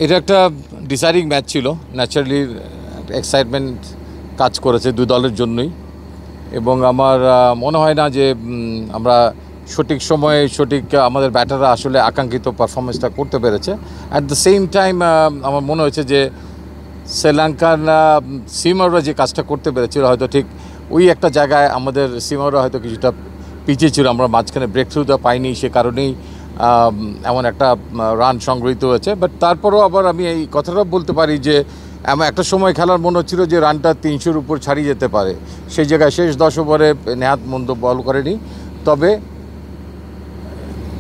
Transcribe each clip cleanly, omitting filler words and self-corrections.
এটা একটা deciding match ছিল। ন্যাচারালি এক্সাইটমেন্ট কাজ করেছে দুই দলের জন্যই, এবং আমার মনে হয় না যে আমরা সঠিক সময়ে সঠিক আমাদের ব্যাটাররা আসলে আকাঙ্ক্ষিত পারফরমেন্সটা করতে পেরেছে। অ্যাট দ্য সেম টাইম আমার মনে হয়েছে যে শ্রীলঙ্কার সিমাররা যে কাজটা করতে পেরেছিল হয়তো ঠিক ওই একটা জায়গায় আমাদের সিমাররা হয়তো কিছুটা পিছিয়ে ছিল, আমরা মাঝখানে ব্রেক থ্রুটা পাইনি, সে কারণেই এমন একটা রান সংগৃহীত হয়েছে। বাট তারপরেও আবার আমি এই কথাটা বলতে পারি যে এমন একটা সময় খেলার মনে হচ্ছিল যে রানটা 300-র উপর ছাড়িয়ে যেতে পারে, সেই জায়গায় শেষ 10 ওভারে নেহাত মন্দ বল করেনি। তবে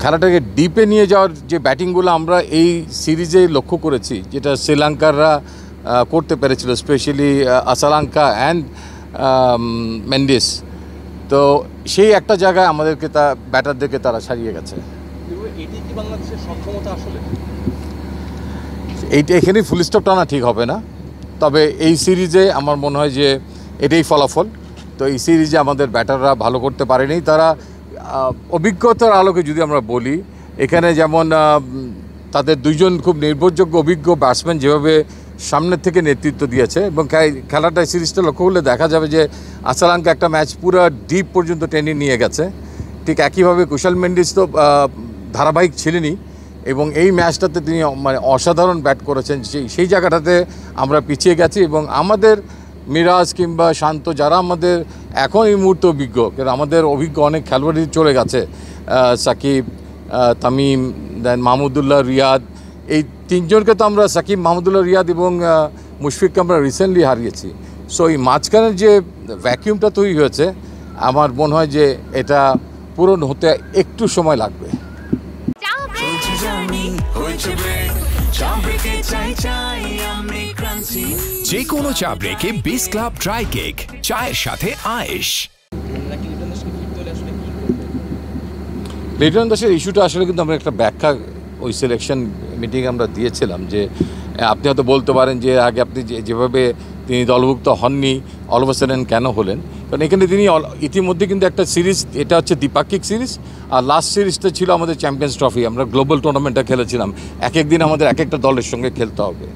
খেলাটাকে ডিপে নিয়ে যাওয়ার যে ব্যাটিংগুলো আমরা এই সিরিজে লক্ষ্য করেছি, যেটা শ্রীলঙ্কাররা করতে পেরেছিল, স্পেশালি আসালাঙ্কা অ্যান্ড মেন্ডিস, তো সেই একটা জায়গায় আমাদেরকে ব্যাটারদেরকে তারা ছাড়িয়ে গেছে। এটি কি বাংলাদেশের সক্ষমতা আসলে? এইটা এখানেই ফুল স্টপ টানা ঠিক হবে না, তবে এই সিরিজে আমার মনে হয় যে এটাই ফলাফল। তো এই সিরিজে আমাদের ব্যাটাররা ভালো করতে পারেনি, তারা অভিজ্ঞতার আলোকে যদি আমরা বলি, এখানে যেমন তাদের দুইজন খুব নির্ভরযোগ্য অভিজ্ঞ ব্যাটসম্যান যেভাবে সামনের থেকে নেতৃত্ব দিয়েছে, এবং খেলাটা সিরিজটা লক্ষ্য করলে দেখা যাবে যে আসালাঙ্কা একটা ম্যাচ পুরো ডিপ পর্যন্ত টেনে নিয়ে গেছে। ঠিক একইভাবে কুশাল মেন্ডিস তো ধারাবাহিক ছিলেনই, এবং এই ম্যাচটাতে তিনি মানে অসাধারণ ব্যাট করেছেন। সেই জায়গাটাতে আমরা পিছিয়ে গেছি, এবং আমাদের মিরাজ কিংবা শান্ত যারা আমাদের এখন এই মুহূর্তে অভিজ্ঞ, কিন্তু আমাদের অভিজ্ঞ অনেক খেলোয়াড়ই চলে গেছে, সাকিব, তামিম, দেন মাহমুদুল্লাহ, রিয়াদ, এই তিনজনকে তো আমরা সাকিব, মাহমুদুল্লাহ, রিয়াদ এবং মুশফিককে আমরা রিসেন্টলি হারিয়েছি। সো এই মাঝখানের যে ভ্যাকিউমটা তৈরি হয়েছে, আমার মনে হয় যে এটা পূরণ হতে একটু সময় লাগবে। যে কোনো চা ব্রেকে বিস ক্লাব ড্রাই কেক, চায়ের সাথে আয়েশ। লিটন দাসের ইস্যুটা আসলে কিন্তু আমরা একটা ব্যাখ্যা ওই সিলেকশন মিটিংয়ে আমরা দিয়েছিলাম, যে আপনি হয়তো বলতে পারেন যে আগে আপনি যেভাবে তিনি দলভুক্ত হননি, অল অফ আ সাডেন কেন হলেন, কারণ এখানে তিনি ইতিমধ্যে কিন্তু একটা সিরিজ, এটা হচ্ছে দ্বিপাক্ষিক সিরিজ, আর লাস্ট সিরিজটা ছিল আমাদের চ্যাম্পিয়ন্স ট্রফি, আমরা গ্লোবাল টুর্নামেন্টটা খেলেছিলাম, এক এক দিন আমাদের এক একটা দলের সঙ্গে খেলতে হবে।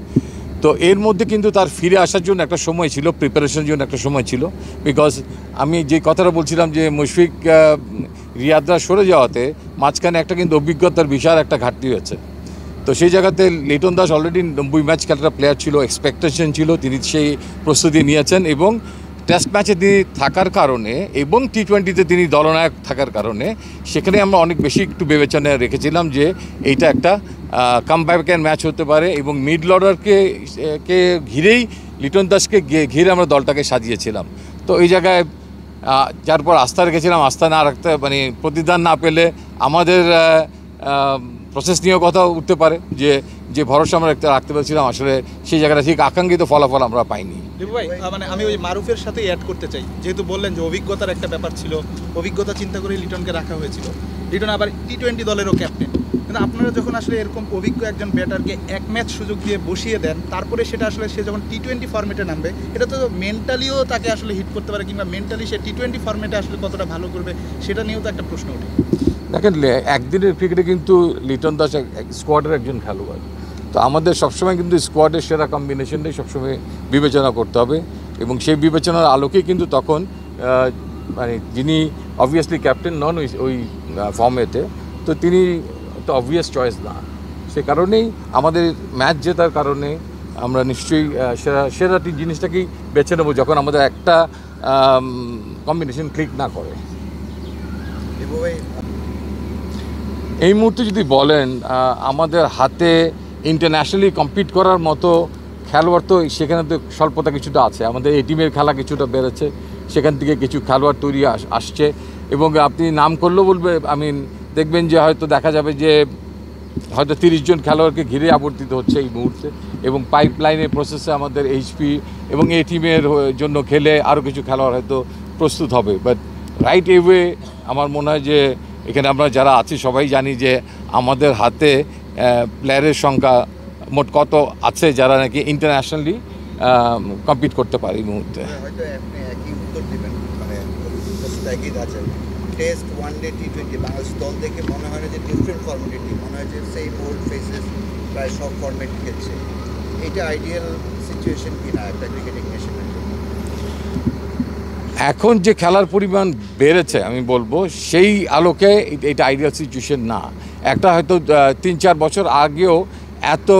তো এর মধ্যে কিন্তু তার ফিরে আসার জন্য একটা সময় ছিল, প্রিপারেশনের জন্য একটা সময় ছিল, বিকজ আমি যে কথাটা বলছিলাম যে মুশফিক, রিয়াদরা সরে যাওয়াতে মাঝখানে একটা কিন্তু অভিজ্ঞতার বিশাল একটা ঘাটতি হয়েছে। তো সেই জায়গাতে লিটন দাস অলরেডি 90 ম্যাচ খেলাটা প্লেয়ার ছিল, এক্সপেকটেশন ছিল, তিনি সেই প্রস্তুতি নিয়েছেন, এবং টেস্ট ম্যাচে তিনি থাকার কারণে এবং টি-20তে তিনি দলনায়ক থাকার কারণে সেখানে আমরা অনেক বেশি একটু বিবেচনায় রেখেছিলাম যে এইটা একটা কামব্যাকের ম্যাচ হতে পারে, এবং মিডল অর্ডারকে ঘিরেই লিটন দাসকে ঘিরে আমরা দলটাকে সাজিয়েছিলাম। তো এই জায়গায় যার পর আস্থা রেখেছিলাম, আস্থা না রাখতে মানে প্রতিদান না পেলে আমাদের প্রসেস নিয়েও কথা উঠতে পারে, যে ভরসা আমরা রাখতে পেরেছিলাম আসলে সেই জায়গাটা ঠিক আকাঙ্ক্ষিত ফলাফল আমরা পাইনি। ভাই মানে আমি ওই মারুফের সাথে অ্যাড করতে চাই, যেহেতু বললেন যে অভিজ্ঞতার একটা ব্যাপার ছিল, অভিজ্ঞতা চিন্তা করে লিটনকে রাখা হয়েছিল। লিটন আবার টি-20 দলেরও ক্যাপ্টেন, কিন্তু আপনারা যখন আসলে এরকম অভিজ্ঞ একজন ব্যাটারকে এক ম্যাচ সুযোগ দিয়ে বসিয়ে দেন, তারপরে সেটা আসলে সে যখন টি-20 ফর্মেটে নামবে, এটা তো মেন্টালিও তাকে আসলে হিট করতে পারে, কিংবা মেন্টালি সে টি-20 ফর্মেটে আসলে কতটা ভালো করবে সেটা নিয়েও তো একটা প্রশ্ন ওঠে। দেখেন, একদিনের ক্রিকেটে কিন্তু লিটন দাস স্কোয়াডের একজন খেলোয়াড়, তো আমাদের সবসময় কিন্তু স্কোয়াডের সেরা কম্বিনেশনটাই সবসময় বিবেচনা করতে হবে, এবং সেই বিবেচনার আলোকেই কিন্তু তখন মানে যিনি অবভিয়াসলি ক্যাপ্টেন নন ওই ফর্মেতে, তো তিনি তো অবভিয়াস চয়েস না, সে কারণেই আমাদের ম্যাচ জেতার কারণে আমরা নিশ্চয়ই সেরা জিনিসটাকেই বেছে নেবো যখন আমাদের একটা কম্বিনেশন ক্লিক না করে। এই মুহূর্তে যদি বলেন আমাদের হাতে ইন্টারন্যাশনালি কম্পিট করার মতো খেলোয়াড় তো সেখানে তো স্বল্পতা কিছুটা আছে, আমাদের এই টিমের খেলা কিছুটা বেড়েছে, সেখান থেকে কিছু খেলোয়াড় তৈরি আসছে, এবং আপনি নাম করলেও বলবে দেখবেন যে হয়তো দেখা যাবে যে হয়তো 30 জন খেলোয়াড়কে ঘিরে আবর্তিত হচ্ছে এই মুহূর্তে, এবং পাইপলাইনের প্রসেসে আমাদের এইচপি এবং এই টিমের জন্য খেলে আরও কিছু খেলোয়াড় হয়তো প্রস্তুত হবে। বাট রাইট ওয়ে আমার মনে হয় যে এখানে আমরা যারা আছি সবাই জানি যে আমাদের হাতে প্লেয়ারের সংখ্যা মোট কত আছে যারা নাকি ইন্টারন্যাশনালি কম্পিট করতে পারে এই মুহূর্তে। টেস্ট, ওয়ান ডে, টি-20 বাংলাদেশ দল দেখে মনে হয় না যে ডিফারেন্ট ফর্মেটের টিম, মনে হয় যে সেম ওল্ড ফেসেস প্রায় সব ফরম্যাট খেলছে, এটা আইডিয়াল সিচুয়েশন কিনা একটা ক্রিকেটিং নেশনের জন্য? এখন যে খেলার পরিমাণ বেড়েছে আমি বলবো সেই আলোকে এটা আইডিয়াল সিচুয়েশন না। একটা হয়তো 3-4 বছর আগেও এত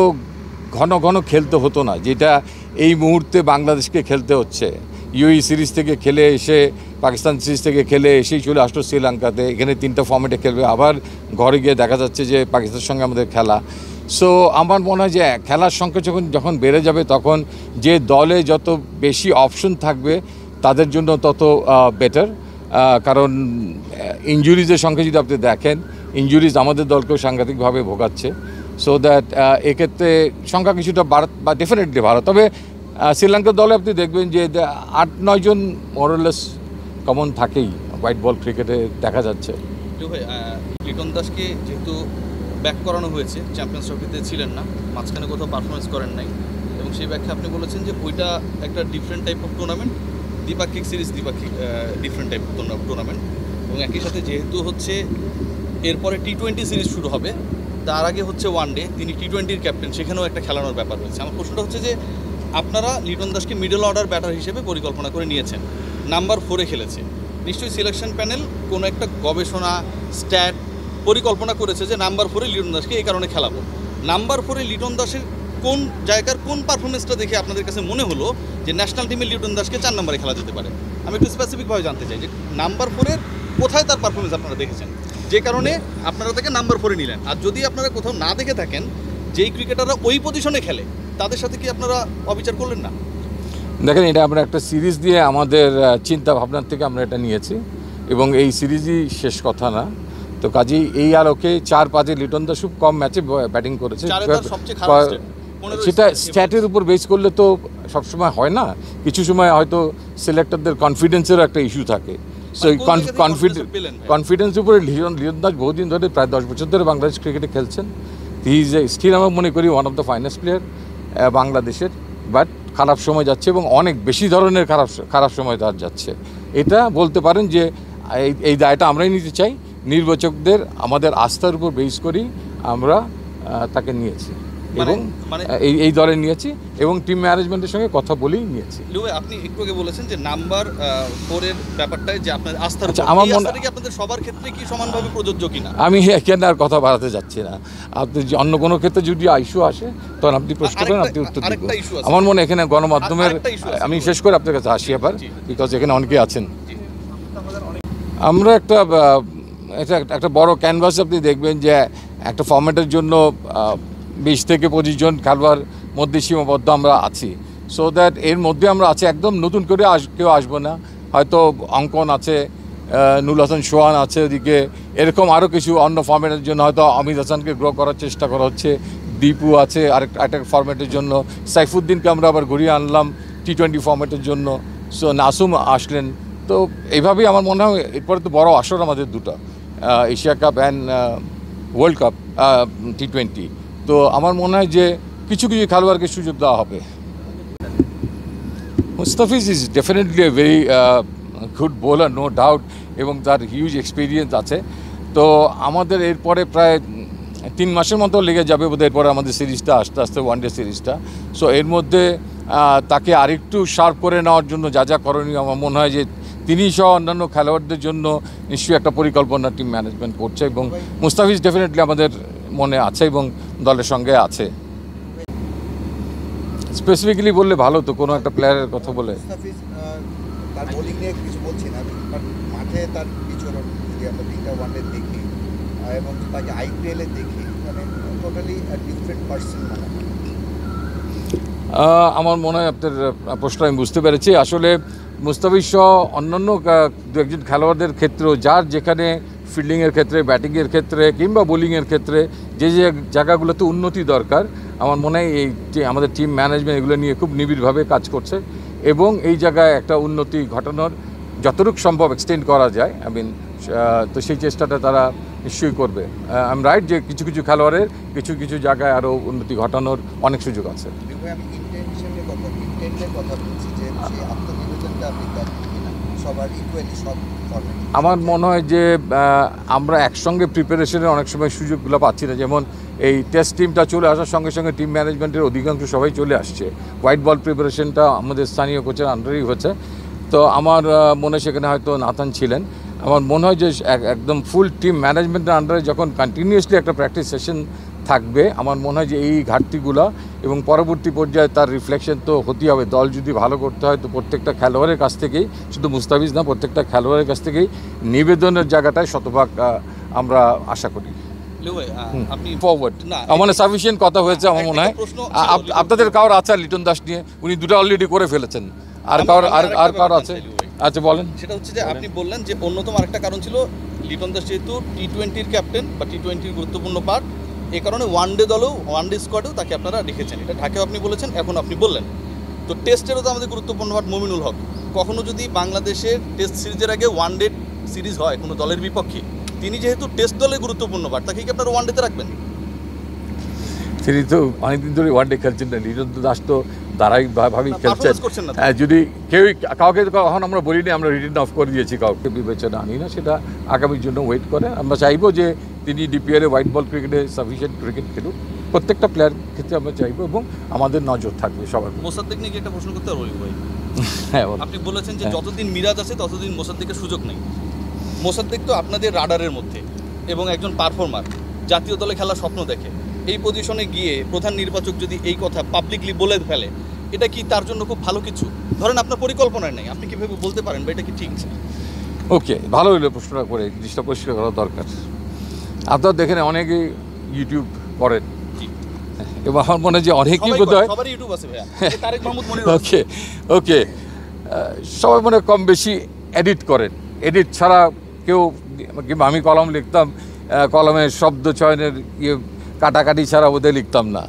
ঘন ঘন খেলতে হতো না, যেটা এই মুহূর্তে বাংলাদেশকে খেলতে হচ্ছে। ইউই সিরিজ থেকে খেলে এসে, পাকিস্তান সিরিজ থেকে খেলে এসেই চলে আসলো শ্রীলঙ্কাতে, এখানে 3টা ফর্মেটে খেলবে, আবার ঘরে গিয়ে দেখা যাচ্ছে যে পাকিস্তানের সঙ্গে আমাদের খেলা। সো আমার মনে হয় যে খেলার সংখ্যা যখন বেড়ে যাবে, তখন যে দলে যত বেশি অপশন থাকবে তাদের জন্য তত বেটার। কারণ ইনজুরিজের সংখ্যা যদি আপনি দেখেন, ইনজুরিজ আমাদের দলকেও সাংঘাতিকভাবে ভোগাচ্ছে। সো দ্যাট এক্ষেত্রে সংখ্যা কিছুটা বা ডেফিনেটলি ভালো। তবে শ্রীলঙ্কার দলে আপনি দেখবেন যে 8-9 জন মোরলেস কমন থাকেই হোয়াইট বল ক্রিকেটে দেখা যাচ্ছে। ভাই, লিটন দাসকে যেহেতু ব্যাক করানো হয়েছে, চ্যাম্পিয়ন্স ট্রফিতে ছিলেন না, মাঝখানে কোথাও পারফরমেন্স করেন নাই, এবং সেই ব্যাখ্যা আপনি বলেছেন যে ওইটা একটা ডিফারেন্ট টাইপ অফ টুর্নামেন্ট, দ্বিপাক্ষিক series, different type of tournament, এবং একই সাথে যেহেতু হচ্ছে এরপরে T20 সিরিজ শুরু হবে, তার আগে হচ্ছে ওয়ানডে, তিনি T20-র ক্যাপ্টেন, সেখানেও একটা খেলানোর ব্যাপার রয়েছে। আমার প্রশ্নটা হচ্ছে যে আপনারা লিটন দাসকে মিডল অর্ডার ব্যাটার হিসেবে পরিকল্পনা করে নিয়েছেন, নাম্বার 4-এ খেলেছে, নিশ্চয়ই সিলেকশন প্যানেল কোনো একটা গবেষণা, স্ট্যাট পরিকল্পনা করেছে যে নাম্বার 4-এ লিটন দাসকে এই কারণে খেলাবো। নাম্বার 4-এ লিটন দাসের কোন জায়গার কোন পারফরমেন্সটা দেখে আপনাদের কাছে মনে হলো যে ন্যাশনাল টিমে লিটন দাসকে 4 নম্বরে খেলা যেতে পারে? আমি একটু স্পেসিফিকভাবে জানতে চাই যে নাম্বার 4-এর কোথায় তার পারফরমেন্স আপনারা দেখেছেন, যে কারণে আপনারা তাকে নাম্বার 4-এ নিলেন। আর যদি আপনারা কোথাও না দেখে থাকেন, যেই ক্রিকেটাররা ওই পজিশনে খেলে তাদের সাথে কি আপনারা অবিচার করলেন না? দেখেন, এটা আমরা একটা সিরিজ দিয়ে আমাদের চিন্তা ভাবনার থেকে আমরা এটা নিয়েছি, এবং এই সিরিজই শেষ কথা না। তো কাজেই এই আলোকে 4-5-এ লিটন দাস খুব কম ম্যাচে ব্যাটিং করেছে, সেটা স্ট্যাটের উপর বেস করলে তো সবসময় হয় না, কিছু সময় হয়তো সিলেক্টরদের কনফিডেন্সেরও একটা ইস্যু থাকে। সো কনফিডেন্সের উপরে লিটন দাস বহুদিন ধরে, প্রায় 10 বছর ধরে বাংলাদেশ ক্রিকেটে খেলছেন। হি ইজ স্টিল, আমরা মনে করি, one of the finest player বাংলাদেশের। বাট খারাপ সময় যাচ্ছে, এবং অনেক বেশি ধরনের খারাপ সময় তার যাচ্ছে। এটা বলতে পারেন যে এই দায়টা আমরাই নিতে চাই, নির্বাচকদের আমাদের আস্থার উপর বেস করি আমরা তাকে নিয়েছি, এবং এই দলে নিয়েছি, এবং টিম ম্যানেজমেন্টের সঙ্গে কথা বলেই নিয়েছি। আপনি একটু আগে বলেছেন যে নাম্বার 4-এর ব্যাপারটাই যে আপনার আস্থার, আমার মনে হয় আপনাদের সবার ক্ষেত্রে কি সমানভাবে প্রযোজ্য কিনা? আমি এখানে আর কথা বাড়াতে যাচ্ছি না। আপনি অন্য কোনো ক্ষেত্রে যদি ইস্যু আসে তখন আপনি প্রশ্ন করেন, আপনি উত্তর দিব। আমার মনে এখানে গণমাধ্যমের, আমি শেষ করে আপনার কাছে আসি আবার, বিকজ এখানে অনেকেই আছেন। আমরা একটা বড় ক্যানভাস, আপনি দেখবেন যে একটা ফরম্যাটের জন্য 20 থেকে 25 জন খেলোয়াড় মধ্যে সীমাবদ্ধ আমরা আছি। সো দ্যাট এর মধ্যে আমরা আছি, একদম নতুন করে কেউ আসবো না। হয়তো অঙ্কন আছে, নুল হাসান সোহান আছে, ওদিকে এরকম আরও কিছু অন্য ফরম্যাটের জন্য হয়তো অমিত হাসানকে গ্রো করার চেষ্টা করা হচ্ছে। দীপু আছে আরেকটা ফরম্যাটের জন্য, সাইফুদ্দিনকে আমরা আবার ঘুরিয়ে আনলাম T20 ফরম্যাটের জন্য। সো নাসুম আসলেন। তো এইভাবেই আমার মনে হয় এরপরে তো বড় আসর আমাদের দুটো, Asia cup and world cup, T20। তো আমার মনে হয় যে কিছু খেলোয়াড়কে সুযোগ দেওয়া হবে। Mustafiz is definitely a very good bowler, no doubt, এবং তার হিউজ এক্সপিরিয়েন্স আছে। তো আমাদের এরপরে প্রায় 3 মাসের মতো লেগে যাবে বোধহয় এরপরে আমাদের সিরিজটা, আস্তে আস্তে ওয়ানডে সিরিজটা। সো এর মধ্যে তাকে আরেকটু শার্প করে নেওয়ার জন্য যা করণীয়, আমার মনে হয় যে তিনি সহ অন্যান্য খেলোয়াড়দের জন্য নিশ্চয়ই একটা পরিকল্পনা টিম ম্যানেজমেন্ট করছে, এবং মুস্তাফিজ ডেফিনেটলি আমাদের মনে আছে এবং দলের সঙ্গে আছে। স্পেসিফিক্যালি বললে ভালো তো, কোনো একটা প্লেয়ারের কথা বলে। মুস্তাফিজ তার বোলিং নিয়ে কিছু বলছি না, বাট মাঠে তার বিচরণ যদি আমরা 3টা ওয়ানডে দেখি এবং তাকে IPL-এ দেখি, মানে টোটালি ডিফারেন্ট পার্সন মনে হয়। আমার মনে হয় আপনার প্রশ্ন আমি বুঝতে পেরেছি। আসলে মুস্তাফিজ সহ অন্যান্য 2-1 খেলোয়াড়দের ক্ষেত্রেও, যার যেখানে ফিল্ডিংয়ের ক্ষেত্রে, ব্যাটিংয়ের ক্ষেত্রে কিংবা বোলিংয়ের ক্ষেত্রে যে জায়গাগুলোতে উন্নতি দরকার, আমার মনে হয় আমাদের টিম ম্যানেজমেন্ট এগুলো নিয়ে খুব নিবিড়ভাবে কাজ করছে, এবং এই জায়গায় একটা উন্নতি ঘটানোর যতটুকু সম্ভব এক্সটেন্ড করা যায়, তো সেই চেষ্টাটা তারা নিশ্চয়ই করবে। আই এম রাইট যে কিছু খেলোয়াড়ের কিছু জায়গায় আরও উন্নতি ঘটানোর অনেক সুযোগ আছে। আমি ইন্টেন্টের কথা বলছি, যে সেই আত্মনিবেদনটা আপনি দেন কিনা সবার ইকুয়ালি, সব ফর্মেট? আমার মনে হয় যে আমরা একসঙ্গে প্রিপারেশনের অনেক সময় সুযোগগুলো পাচ্ছি না। যেমন এই টেস্ট টিমটা চলে আসার সঙ্গে সঙ্গে টিম ম্যানেজমেন্টের অধিকাংশ সবাই চলে আসছে, হোয়াইট বল প্রিপারেশনটা আমাদের স্থানীয় কোচের আন্ডারেই হচ্ছে। তো আমার মনে হয় সেখানে হয়তো নাথান ছিলেন। আমার মনে হয় যে একদম ফুল টিম ম্যানেজমেন্টের আন্ডারে যখন কন্টিনিউয়াসলি একটা প্র্যাকটিস সেশন থাকবে, আমার মনে হয় যে এই ঘাটতিগুলো এবং পরবর্তী পর্যায়ে তার রিফ্লেকশন তো হতেই হবে। দল যদি ভালো করতে হয় তো প্রত্যেকটা খেলোয়াড়ের কাছ থেকেই, শুধু মুস্তাফিজ না, প্রত্যেকটা খেলোয়াড়ের কাছ থেকেই নিবেদনের জায়গাটায় শতভাগ আমরা আশা করি। লিও ভাই, আপনি ফরওয়ার্ড না, মানে সাফিসিয়েন্ট কথা হয়েছে আমার মনে হয়। প্রশ্ন আপনাদের কারোর আছে লিটন দাস নিয়ে? উনি দুটো অলরেডি করে ফেলেছেন, আর কারোর আছে? আচ্ছা বলেন। সেটা হচ্ছে যে আপনি বললেন যে অন্যতম আরেকটা কারণ ছিল লিটন দাস যেহেতু টি-20-র ক্যাপ্টেন বা টি-20-র গুরুত্বপূর্ণ পার্ট, এই কারণে ওয়ানডে দলেও, ওয়ানডে স্কোয়াডেও তাকে আপনারা রেখেছেন। এটা ঢাকায় আপনি বলেছেন, এখন আপনি বললেন। তো টেস্টেরও তো আমাদের গুরুত্বপূর্ণ পার্ট মমিনুল হক। কখনো যদি বাংলাদেশের টেস্ট সিরিজের আগে ওয়ানডে সিরিজ হয় কোনো দলের বিপক্ষে, তিনি যেহেতু টেস্ট দলের গুরুত্বপূর্ণ পার্ট, তাকে কি আপনারা ওয়ানডেতে রাখবেন? তিনি তো অনেকদিন ধরে ওয়ানডে খেলছেন না। লিটন দাস তো ধারাবাহিকভাবেই খেলছেন। হ্যাঁ, যদি কাউকে কখন আমরা বলিনি, আমরা রিটার্ন অফ করে দিয়েছি, কাউকে বিবেচনা আনি না। সেটা আগামীর জন্য ওয়েট করে। আমরা চাইবো যে তিনি ডিপিএলে হোয়াইট বল ক্রিকেটে সাফিসিয়েন্ট ক্রিকেট খেলুক, প্রত্যেকটা প্লেয়ার ক্ষেত্রে আমরা চাইবো, এবং আমাদের নজর থাকবে সবার। মোসাদ্দেক নিয়ে কি একটা প্রশ্ন করতে পারবো ভাই? হ্যাঁ, আপনি বলেছেন যে যতদিন মিরাজ আছে ততদিন মোসাদ্দেকের সুযোগ নেই। মোসাদ্দেক তো আপনাদের রাডারের মধ্যে এবং একজন পারফর্মার, জাতীয় দলে খেলার স্বপ্ন দেখে। এই পজিশনে গিয়ে প্রধান নির্বাচক যদি এই কথা পাবলিকলি বলে ফেলে, এটা কি তার জন্য খুব ভালো কিছু? ধরেন আপনার পরিকল্পনায় নেই, আপনি কিভাবে বলতে পারেন বা এটা কি ঠিক? ওকে, ভালো হইলো প্রশ্নটা করে, জিনিসটা পরিষ্কার করা দরকার। আপনারা দেখেন অনেকেই ইউটিউব করেন, এবং আমার মনে হয় যে অনেকেই বোধ হয় সবারই ইউটিউব আছে ভাইয়া, তারেক মাহমুদ মনির। ওকে ওকে, সবাই মনে কম বেশি এডিট করেন। এডিট ছাড়া কেউ, কিংবা আমি কলম লিখতাম, কলমের শব্দ চয়নের কাটাকাটি ছাড়া বোধহয় লিখতাম না।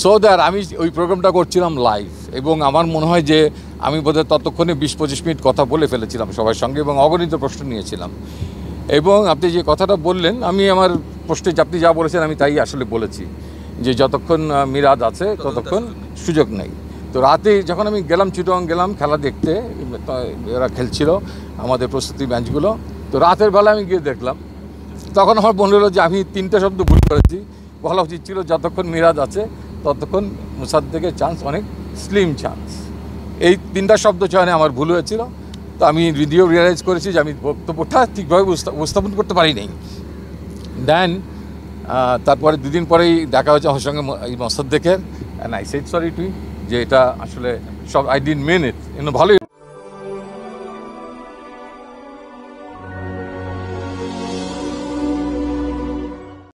সো দ্যাট আমি ওই প্রোগ্রামটা করছিলাম লাইভ, এবং আমার মনে হয় যে আমি বোধহয় ততক্ষণে 20-25 মিনিট কথা বলে ফেলেছিলাম সবার সঙ্গে, এবং অগণিত প্রশ্ন নিয়েছিলাম। এবং আপনি যে কথাটা বললেন, আমি আমার প্রশ্নে আপনি যা বলেছেন আমি তাই আসলে বলেছি, যে যতক্ষণ মিরাজ আছে ততক্ষণ সুযোগ নেই। তো রাতে যখন আমি গেলাম, চিটগাং গেলাম খেলা দেখতে, এরা খেলছিল আমাদের প্রস্তুতি ম্যাচগুলো, তো রাতের বেলা আমি গিয়ে দেখলাম, তখন আমার মনে হলো যে আমি 3টে শব্দ ভুল করেছি। বলা উচিত ছিল যতক্ষণ মিরাজ আছে ততক্ষণ মোসাদ্দেকের চান্স অনেক স্লিম চান্স। এই 3টা শব্দ চয়নে আমার ভুল হয়েছিল। তো আমি ভিডিও রিয়েলাইজ করেছি যে আমি বক্তব্যটা ঠিকভাবে উপস্থাপন করতে পারি নাই। দেন তারপরে 2 দিন পরেই দেখা হয়েছে আমার সঙ্গে এই মোসাদ্দেকের, and I said sorry to, যে এটা আসলে সব আই ডিডন্ট মিন ইট, ভালোই